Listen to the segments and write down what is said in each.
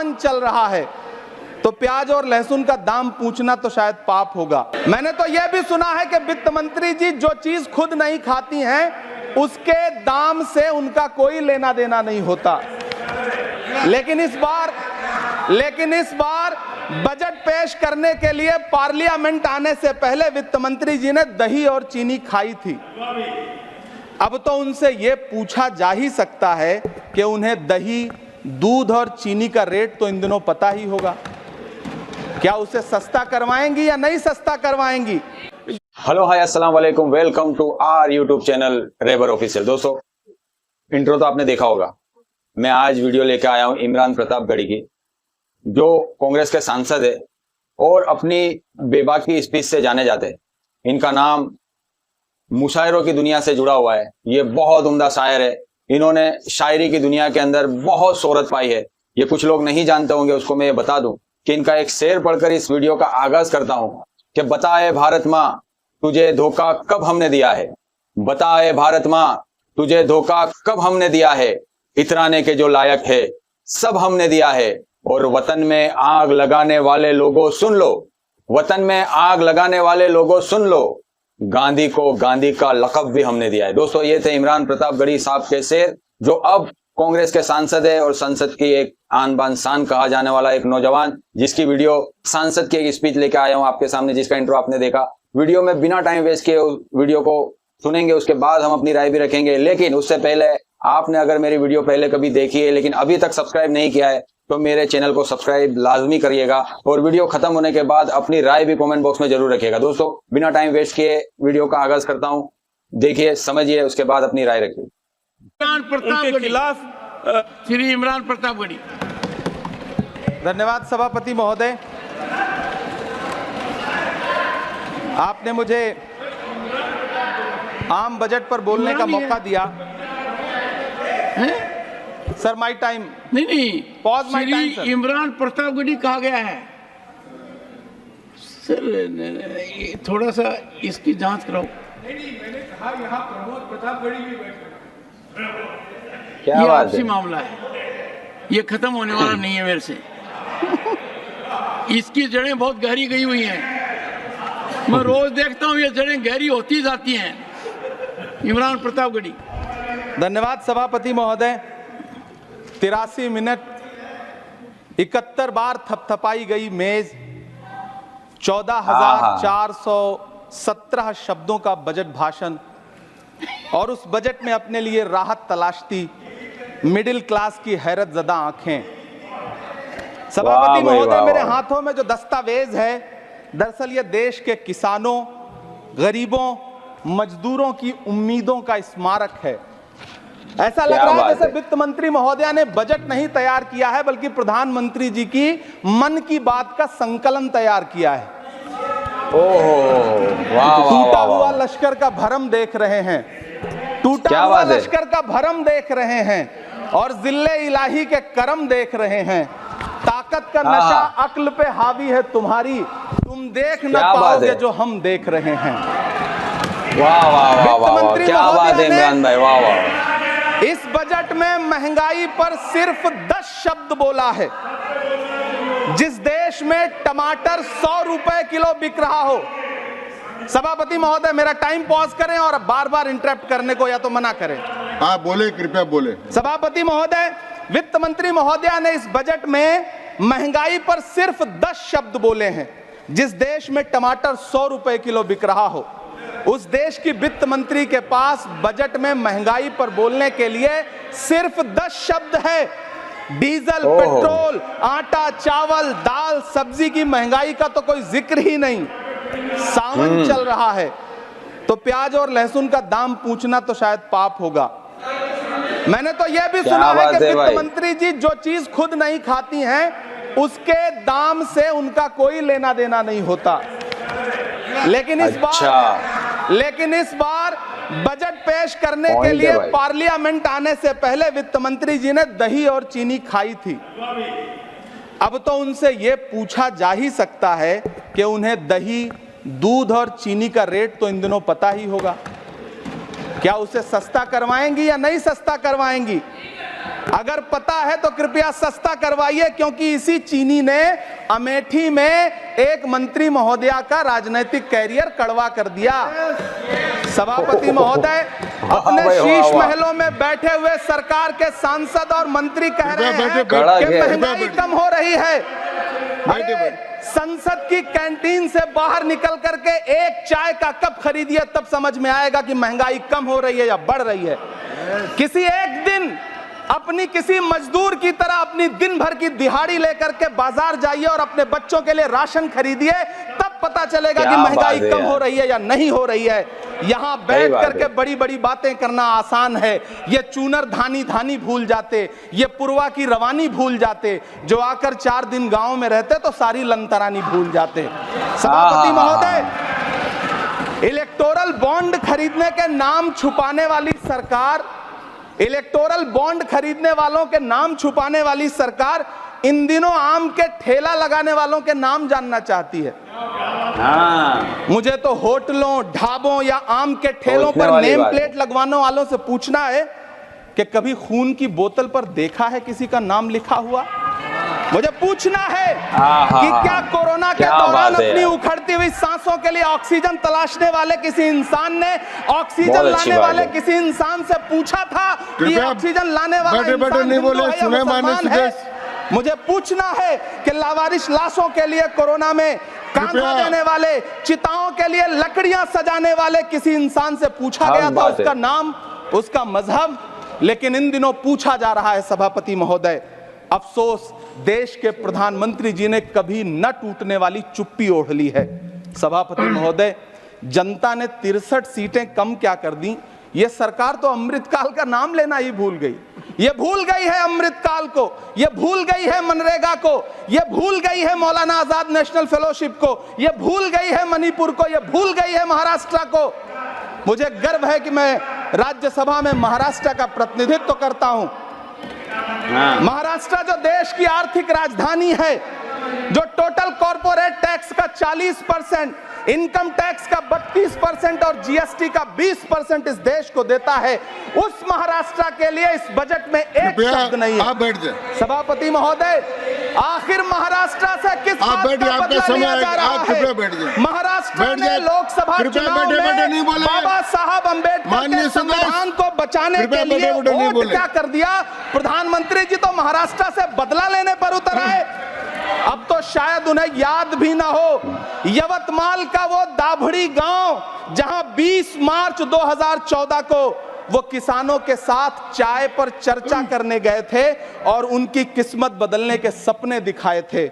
सावन चल रहा है तो प्याज और लहसुन का दाम पूछना तो शायद पाप होगा। मैंने तो यह भी सुना है कि वित्त मंत्री जी जो चीज खुद नहीं खाती हैं उसके दाम से उनका कोई लेना देना नहीं होता। लेकिन इस बार बजट पेश करने के लिए पार्लियामेंट आने से पहले वित्त मंत्री जी ने दही और चीनी खाई थी। अब तो उनसे यह पूछा जा ही सकता है कि उन्हें दही, दूध और चीनी का रेट तो इन दिनों पता ही होगा। क्या उसे सस्ता करवाएंगी या नहीं सस्ता करवाएंगी? हेलो हाय अस्सलाम वालेकुम, welcome to our YouTube channel रेबर ऑफिशियल। दोस्तों, इंट्रो तो आपने देखा होगा। मैं आज वीडियो लेकर आया हूं इमरान प्रतापगढ़ी की, जो कांग्रेस के सांसद है और अपनी बेबाकी स्पीच से जाने जाते हैं। इनका नाम मुशायरों की दुनिया से जुड़ा हुआ है। ये बहुत उम्दा शायर है। इन्होंने शायरी की दुनिया के अंदर बहुत शोहरत पाई है। ये कुछ लोग नहीं जानते होंगे, उसको मैं ये बता दूं कि इनका एक शेर पढ़कर इस वीडियो का आगाज करता हूं कि बताए भारत माँ तुझे धोखा कब हमने दिया है, बताए भारत माँ तुझे धोखा कब हमने दिया है, इतराने के जो लायक है सब हमने दिया है। और वतन में आग लगाने वाले लोगों सुन लो, वतन में आग लगाने वाले लोगों सुन लो, गांधी को गांधी का लक़ब भी हमने दिया है। दोस्तों, ये थे इमरान प्रतापगढ़ी साहब के शेर, जो अब कांग्रेस के सांसद है और संसद की एक आन बान शान कहा जाने वाला एक नौजवान, जिसकी वीडियो सांसद की एक स्पीच लेकर आया हूं आपके सामने, जिसका इंट्रो आपने देखा। वीडियो में बिना टाइम वेस्ट किए वीडियो को सुनेंगे, उसके बाद हम अपनी राय भी रखेंगे। लेकिन उससे पहले आपने अगर मेरी वीडियो पहले कभी देखी है लेकिन अभी तक सब्सक्राइब नहीं किया है तो मेरे चैनल को सब्सक्राइब लाजमी करिएगा और वीडियो खत्म होने के बाद अपनी राय भी कमेंट बॉक्स में जरूर रखिएगा। दोस्तों, बिना टाइम वेस्ट किए वीडियो का आगाज करता हूं। देखिए, समझिए, उसके बाद अपनी राय रखिए। उनके खिलाफ श्री इमरान प्रतापगढ़ी। धन्यवाद सभापति महोदय, आपने मुझे आम बजट पर बोलने का मौका दिया। Sir, my time. नहीं, pause my time. Shri Imran Pratapgarhi कहा गया है। सर, थोड़ा सा इसकी जांच कराओ। नहीं, मैंने कहा यहाँ प्रमोद प्रतापगढ़ी भी बैठे। क्या ये बात आपसी है? मामला है, ये खत्म होने वाला नहीं है मेरे से। इसकी जड़ें बहुत गहरी गई हुई हैं। मैं रोज देखता हूँ ये जड़ें गहरी होती जाती हैं। इमरान प्रतापगढ़ी। धन्यवाद सभापति महोदय। 83 मिनट 71 बार थपथपाई गई मेज, 14,417 शब्दों का बजट भाषण और उस बजट में अपने लिए राहत तलाशती मिडिल क्लास की हैरत ज़दा आंखें। सभापति महोदय, मेरे हाथों में जो दस्तावेज है दरअसल ये देश के किसानों, गरीबों, मजदूरों की उम्मीदों का स्मारक है। ऐसा लग रहा है जैसे वित्त मंत्री महोदया ने बजट नहीं तैयार किया है बल्कि प्रधानमंत्री जी की मन की बात का संकलन तैयार किया है। टूटा हुआ लश्कर का भरम देख रहे हैं, टूटा हुआ लश्कर का भरम देख रहे हैं और जिल्ले इलाही के करम देख रहे हैं। ताकत का नशा अक्ल पे हावी है तुम्हारी, तुम देख न पाओगे जो हम देख रहे हैं। वाह वाह वाह वाह, क्या बात है इमरान भाई, वाह वाह। इस बजट में महंगाई पर सिर्फ 10 शब्द बोला है। जिस देश में टमाटर 100 रुपए किलो बिक रहा हो। सभापति महोदय, मेरा टाइम पॉज करें और बार बार इंटरप्ट करने को या तो मना करें। हाँ, बोले, कृपया बोले। सभापति महोदय, वित्त मंत्री महोदया ने इस बजट में महंगाई पर सिर्फ 10 शब्द बोले हैं। जिस देश में टमाटर 100 रुपए किलो बिक रहा हो उस देश की वित्त मंत्री के पास बजट में महंगाई पर बोलने के लिए सिर्फ 10 शब्द है। डीजल, पेट्रोल, आटा, चावल, दाल, सब्जी की महंगाई का तो कोई जिक्र ही नहीं। सावन चल रहा है तो प्याज और लहसुन का दाम पूछना तो शायद पाप होगा। मैंने तो यह भी सुना है कि वित्त मंत्री जी जो चीज खुद नहीं खाती हैं उसके दाम से उनका कोई लेना देना नहीं होता। लेकिन इस बार बजट पेश करने के लिए पार्लियामेंट आने से पहले वित्त मंत्री जी ने दही और चीनी खाई थी। अब तो उनसे यह पूछा जा ही सकता है कि उन्हें दही, दूध और चीनी का रेट तो इन दिनों पता ही होगा। क्या उसे सस्ता करवाएंगी या नहीं सस्ता करवाएंगी? अगर पता है तो कृपया सस्ता करवाइए, क्योंकि इसी चीनी ने अमेठी में एक मंत्री महोदया का राजनीतिक कैरियर कड़वा कर दिया। सभापति महोदय अपने शीश महलों में बैठे हुए सरकार के सांसद और मंत्री कह रहे हैं कि महंगाई कम हो रही है। संसद की कैंटीन से बाहर निकल करके एक चाय का कप खरीदिए, तब समझ में आएगा कि महंगाई कम हो रही है या बढ़ रही है। किसी एक दिन अपनी किसी मजदूर की तरह अपनी दिन भर की दिहाड़ी लेकर के बाजार जाइए और अपने बच्चों के लिए राशन खरीदिए, तब पता चलेगा कि महंगाई कम हो रही है या नहीं हो रही है। यहां बैठ करके बड़ी बड़ी बातें करना आसान है। ये चूनर धानी भूल जाते, ये पुरवा की रवानी भूल जाते, जो आकर 4 दिन गांव में रहते तो सारी लंतरानी भूल जाते। सभापति महोदय, इलेक्टोरल बॉन्ड खरीदने के नाम छुपाने वाली सरकार, इलेक्टोरल बॉन्ड खरीदने वालों के नाम छुपाने वाली सरकार इन दिनों आम के ठेला लगाने वालों के नाम जानना चाहती है। मुझे तो होटलों, ढाबों या आम के ठेलों पर नेम प्लेट लगवाने वालों से पूछना है कि कभी खून की बोतल पर देखा है किसी का नाम लिखा हुआ? मुझे पूछना है कि क्या कोरोना के दौरान अपनी उखड़ती हुई सांसों के लिए ऑक्सीजन तलाशने वाले किसी इंसान ने ऑक्सीजन लाने वाले किसी इंसान से पूछा था कि ऑक्सीजन लाने वाला इंसान हिंदू है या मुसलमान है? मुझे पूछना है कि लावारिश लाशों के लिए कोरोना में कांधा देने वाले, चिताओं के लिए लकड़ियां सजाने वाले किसी इंसान से पूछा गया था उसका नाम, उसका मजहब? लेकिन इन दिनों पूछा जा रहा है। सभापति महोदय, अफसोस देश के प्रधानमंत्री जी ने कभी न टूटने वाली चुप्पी ओढ़ ली है। सभापति महोदय, जनता ने 63 सीटें कम क्या कर दी, ये सरकार तो अमृतकाल का नाम लेना ही भूल गई। ये भूल गई है अमृतकाल को, ये भूल गई है मनरेगा को, ये भूल गई है मौलाना आजाद नेशनल फेलोशिप को, ये भूल गई है मणिपुर को, ये भूल गई है महाराष्ट्र को। मुझे गर्व है कि मैं राज्यसभा में महाराष्ट्र का प्रतिनिधित्व करता हूं। महाराष्ट्र जो देश की आर्थिक राजधानी है, जो टोटल कॉर्पोरेट टैक्स का 40%, इनकम टैक्स का 32% और जीएसटी का 20% इस देश को देता है, उस महाराष्ट्र के लिए इस बजट में एक शब्द नहीं है। आप बैठ जाए। सभापति महोदय, आखिर महाराष्ट्र से किस बात का बदला लिया जा रहा है? महाराष्ट्र ने लोकसभा चुनाव में बाबा साहब अम्बेडकर के संविधान को बचाने के लिए वोट क्या कर दिया? प्रधानमंत्री जी तो महाराष्ट्र से बदला लेने पर उतर आए। अब तो शायद उन्हें याद भी ना हो यवतमाल का वो दाभड़ी गांव जहां 20 मार्च 2014 को वो किसानों के साथ चाय पर चर्चा करने गए थे और उनकी किस्मत बदलने के सपने दिखाए थे।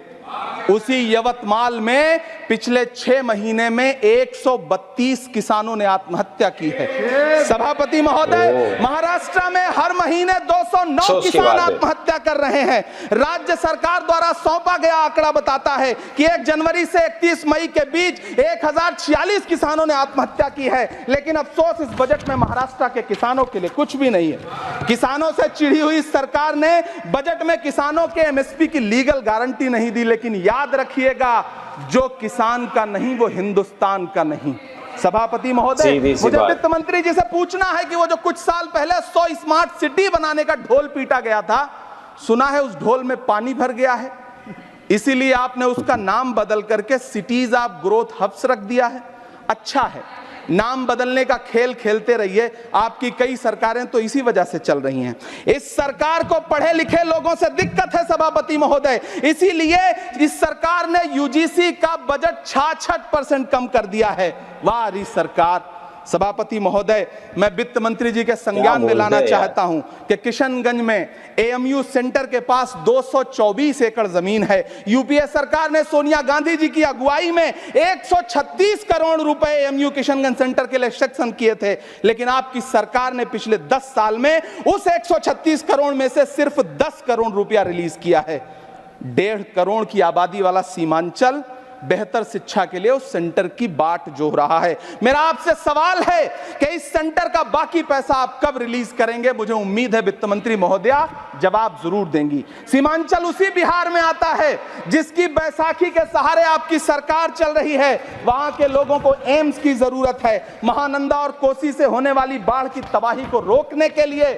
उसी यवतमाल में पिछले 6 महीने में 132 किसानों ने आत्महत्या की है। सभापति महोदय, महाराष्ट्र में हर महीने 209 किसान आत्महत्या कर रहे हैं। राज्य सरकार द्वारा सौंपा गया आंकड़ा बताता है कि 1 जनवरी से 31 मई के बीच 1046 किसानों ने आत्महत्या की है। लेकिन अफसोस, इस बजट में महाराष्ट्र के किसानों के लिए कुछ भी नहीं है। किसानों से चिढ़ी हुई सरकार ने बजट में किसानों के एमएसपी की लीगल गारंटी नहीं दी। लेकिन याद रखिएगा, जो किसान का नहीं वो हिंदुस्तान का नहीं। सभापति महोदय, मुझे वित्त मंत्री जी से पूछना है कि वो जो कुछ साल पहले 100 स्मार्ट सिटी बनाने का ढोल पीटा गया था, सुना है उस ढोल में पानी भर गया है, इसीलिए आपने उसका नाम बदल करके सिटीज ऑफ ग्रोथ हब्स रख दिया है। अच्छा है, नाम बदलने का खेल खेलते रहिए। आपकी कई सरकारें तो इसी वजह से चल रही हैं। इस सरकार को पढ़े लिखे लोगों से दिक्कत है सभापति महोदय, इसीलिए इस सरकार ने यूजीसी का बजट 66% कम कर दिया है। वाह रही सरकार। सभापति महोदय, मैं वित्त मंत्री जी के संज्ञान में लाना चाहता हूं कि किशनगंज में एएमयू सेंटर के पास 224 एकड़ जमीन है। यूपीए सरकार ने सोनिया गांधी जी की अगुवाई में 136 करोड़ रुपए एएमयू किशनगंज सेंटर के लिए सेक्शन किए थे। लेकिन आपकी सरकार ने पिछले 10 साल में उस 136 करोड़ में से सिर्फ 10 करोड़ रुपया रिलीज किया है। 1.5 करोड़ की आबादी वाला सीमांचल बेहतर शिक्षा के लिए उस सेंटर की बाट जोह रहा है। मेरा आपसे सवाल है कि इस सेंटर का बाकी पैसा आप कब रिलीज करेंगे? मुझे उम्मीद है वित्त मंत्री महोदया जवाब जरूर देंगी। सीमांचल उसी बिहार में आता है जिसकी बैसाखी के सहारे आपकी सरकार चल रही है। वहां के लोगों को एम्स की जरूरत है। महानंदा और कोसी से होने वाली बाढ़ की तबाही को रोकने के लिए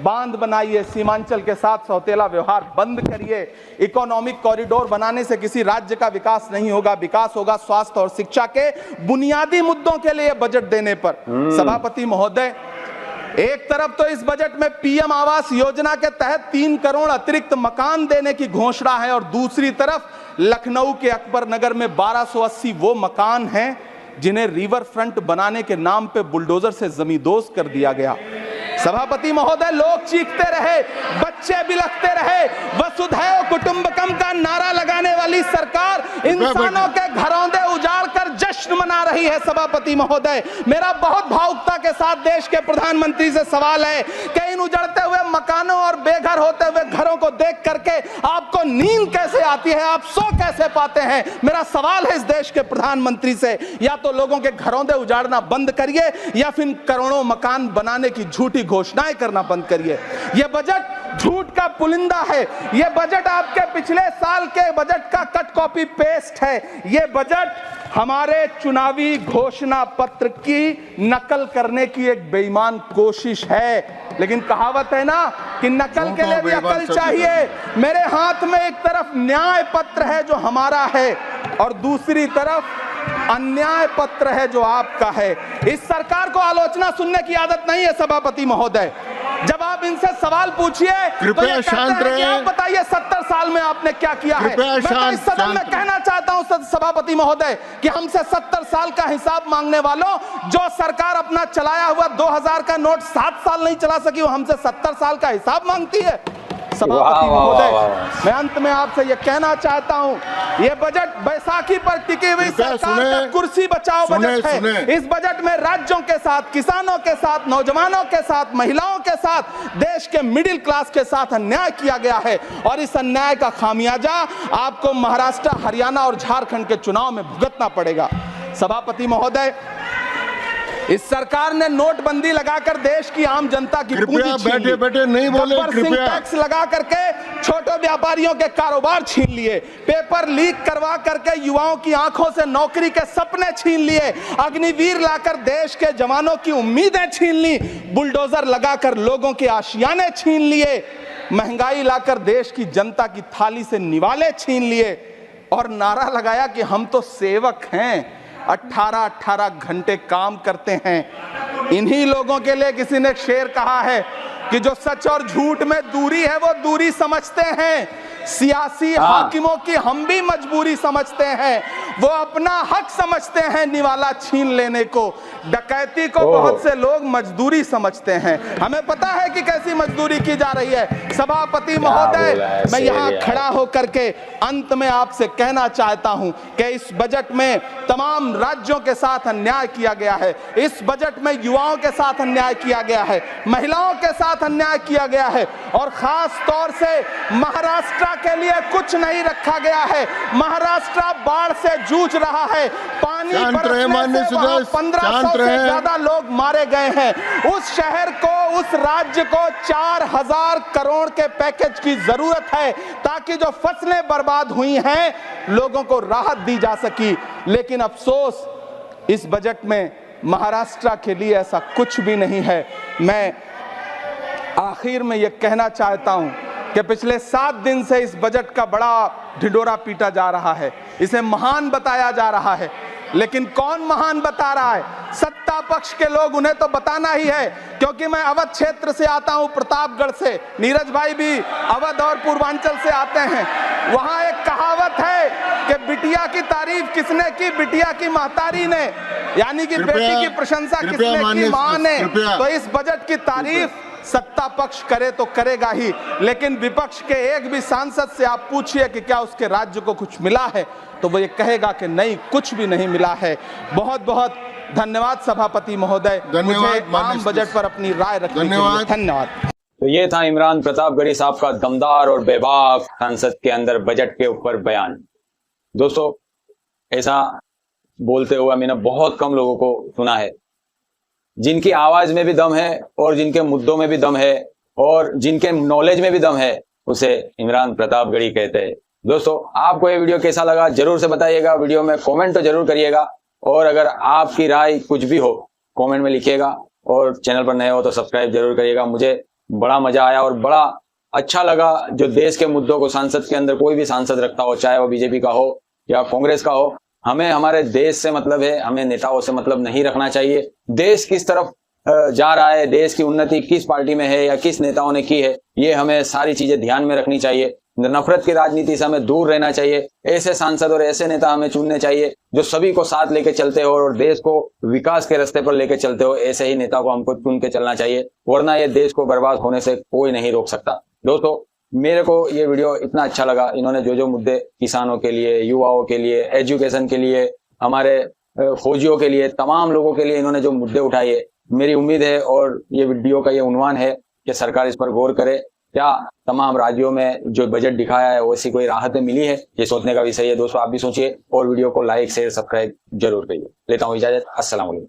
बांध बनाइए, सीमांचल के साथ सौतेला व्यवहार बंद करिए। इकोनॉमिक कॉरिडोर बनाने से किसी राज्य का विकास नहीं होगा, विकास होगा स्वास्थ्य और शिक्षा के बुनियादी मुद्दों के लिए बजट देने पर। सभापति महोदय, एक तरफ तो इस बजट में पीएम आवास योजना के तहत 3 करोड़ अतिरिक्त मकान देने की घोषणा है और दूसरी तरफ लखनऊ के अकबर नगर में 1280 वो मकान हैं जिन्हें रिवर फ्रंट बनाने के नाम पे बुलडोजर से जमींदोज कर दिया गया। सभापति महोदय, लोग चीखते रहे, बच्चे बिलखते रहे, वसुधैव कुटुंबकम का नारा लगाने वाली सरकार इंसानों के घरौंदे उजाड़ कर जश्न मना रही है। सभापति महोदय, मेरा बहुत भावुकता के साथ देश के प्रधानमंत्री से सवाल है कि इन उजड़ते हुए मकानों और बेघर होते हुए घरों को देख करके आपको नींद कैसे आती है, आप सो कैसे पाते हैं? मेरा सवाल है इस देश के प्रधानमंत्री से, या तो लोगों के घरौंदे उजाड़ना बंद करिए या फिर करोड़ों मकान बनाने की झूठी घोषणाएं करना बंद करिए। यह बजट झूठ का पुलिंदा है, यह बजट आपके पिछले साल के बजट का कट कॉपी पेस्ट है, यह बजट हमारे चुनावी घोषणा पत्र की नकल करने की एक बेईमान कोशिश है। लेकिन कहावत है ना कि नकल के लिए भी अकल चाहिए। मेरे हाथ में एक तरफ न्याय पत्र है जो हमारा है और दूसरी तरफ अन्याय पत्र है जो आपका है। इस सरकार को आलोचना सुनने की आदत नहीं है सभापति महोदय। जब आप इनसे सवाल पूछिए तो ये कहते हैं कि आप बताइए 70 साल में आपने क्या किया है। मैं तो इस सदन में कहना चाहता हूं सभापति महोदय कि हमसे 70 साल का हिसाब मांगने वालों, जो सरकार अपना चलाया हुआ 2000 का नोट 7 साल नहीं चला सकी, वो हमसे 70 साल का हिसाब मांगती है। सभापति महोदय, मैं अंत में आपसे यह कहना चाहता हूं, यह बजट बैसाखी पर टिकी हुई सरकार का कुर्सी बचाओ बजट है। इस बजट में राज्यों के साथ, किसानों के साथ, नौजवानों के साथ, महिलाओं के साथ, देश के मिडिल क्लास के साथ अन्याय किया गया है और इस अन्याय का खामियाजा आपको महाराष्ट्र, हरियाणा और झारखंड के चुनाव में भुगतना पड़ेगा। सभापति महोदय, इस सरकार ने नोटबंदी लगाकर देश की आम जनता की पूंजी छीन ली, बैठे नहीं बोले, कृपया टैक्स लगा करके छोटे व्यापारियों के कारोबार छीन लिए, पेपर लीक करवा करके युवाओं की आंखों से नौकरी के सपने छीन लिए, अग्निवीर लाकर देश के जवानों की उम्मीदें छीन ली, बुलडोजर लगाकर लोगों के आशियाने छीन लिए, महंगाई लाकर देश की जनता की थाली से निवाले छीन लिए और नारा लगाया कि हम तो सेवक हैं, 18-18 घंटे काम करते हैं। इन्हीं लोगों के लिए किसी ने शेर कहा है कि जो सच और झूठ में दूरी है वो दूरी समझते हैं, सियासी हाकिमों की हम भी मजबूरी समझते हैं, वो अपना हक समझते हैं निवाला छीन लेने को, डकैती को बहुत से लोग मजदूरी समझते हैं। हमें पता है कि कैसी मजदूरी की जा रही है। सभापति महोदय, मैं यहाँ खड़ा होकर के अंत में आपसे कहना चाहता हूँ कि इस बजट में तमाम राज्यों के साथ अन्याय किया गया है, इस बजट में युवाओं के साथ अन्याय किया गया है, महिलाओं के साथ अन्याय किया गया है और खास तौर से महाराष्ट्र के लिए कुछ नहीं रखा गया है। महाराष्ट्र बाढ़ से जूझ रहा है, पानी बरसने से वहां 1500 से ज्यादा लोग मारे गए हैं। उस शहर को, उस राज्य को 4000 करोड़ के पैकेज की जरूरत है ताकि जो फसलें बर्बाद हुई हैं लोगों को राहत दी जा सकी। लेकिन अफसोस, इस बजट में महाराष्ट्र के लिए ऐसा कुछ भी नहीं है। मैं आखिर में यह कहना चाहता हूं कि पिछले 7 दिन से इस बजट का बड़ा ढिंढोरा पीटा जा रहा है, इसे महान बताया जा रहा है, लेकिन कौन महान बता रहा है? सत्ता पक्ष के लोग, उन्हें तो बताना ही है, क्योंकि मैं अवध क्षेत्र से आता हूं, प्रतापगढ़ से, नीरज भाई भी अवध और पूर्वांचल से आते हैं। वहां एक कहावत है कि बिटिया की तारीफ किसने की? बिटिया की महतारी ने, यानी कि बेटी की प्रशंसा किसने की? मां ने। तो इस बजट की तारीफ सत्ता पक्ष करे तो करेगा ही, लेकिन विपक्ष के एक भी सांसद से आप पूछिए कि क्या उसके राज्य को कुछ मिला है, तो वो ये कहेगा कि नहीं, कुछ भी नहीं मिला है। बहुत बहुत धन्यवाद सभापति महोदय, मुझे आम बजट पर अपनी राय रखने के लिए धन्यवाद। तो ये था इमरान प्रतापगढ़ी साहब का दमदार और बेबाक संसद के अंदर बजट के ऊपर बयान। दोस्तों, ऐसा बोलते हुए मैंने बहुत कम लोगों को सुना है, जिनकी आवाज में भी दम है और जिनके मुद्दों में भी दम है और जिनके नॉलेज में भी दम है, उसे इमरान प्रतापगढ़ी कहते हैं। दोस्तों, आपको ये वीडियो कैसा लगा जरूर से बताइएगा, वीडियो में कमेंट तो जरूर करिएगा और अगर आपकी राय कुछ भी हो कमेंट में लिखिएगा और चैनल पर नए हो तो सब्सक्राइब जरूर करिएगा। मुझे बड़ा मजा आया और बड़ा अच्छा लगा। जो देश के मुद्दों को सांसद के अंदर कोई भी सांसद रखता हो, चाहे वो बीजेपी का हो या कांग्रेस का हो, हमें हमारे देश से मतलब है, हमें नेताओं से मतलब नहीं रखना चाहिए। देश किस तरफ जा रहा है, देश की उन्नति किस पार्टी में है या किस नेताओं ने की है, ये हमें सारी चीजें ध्यान में रखनी चाहिए। नफरत की राजनीति से हमें दूर रहना चाहिए। ऐसे सांसद और ऐसे नेता हमें चुनने चाहिए जो सभी को साथ लेके चलते हो और देश को विकास के रास्ते पर लेके चलते हो। ऐसे ही नेता को हमको चुन के चलना चाहिए, वरना ये देश को बर्बाद होने से कोई नहीं रोक सकता। दोस्तों, मेरे को ये वीडियो इतना अच्छा लगा। इन्होंने जो जो मुद्दे किसानों के लिए, युवाओं के लिए, एजुकेशन के लिए, हमारे फौजियों के लिए, तमाम लोगों के लिए इन्होंने जो मुद्दे उठाए, मेरी उम्मीद है और ये वीडियो का ये उन्वान है कि सरकार इस पर गौर करे। क्या तमाम राज्यों में जो बजट दिखाया है वैसी कोई राहतें मिली है, ये सोचने का विषय है। दोस्तों, आप भी सोचिए और वीडियो को लाइक शेयर सब्सक्राइब जरूर करिए। लेता हूं इजाजत। अस्सलाम वालेकुम।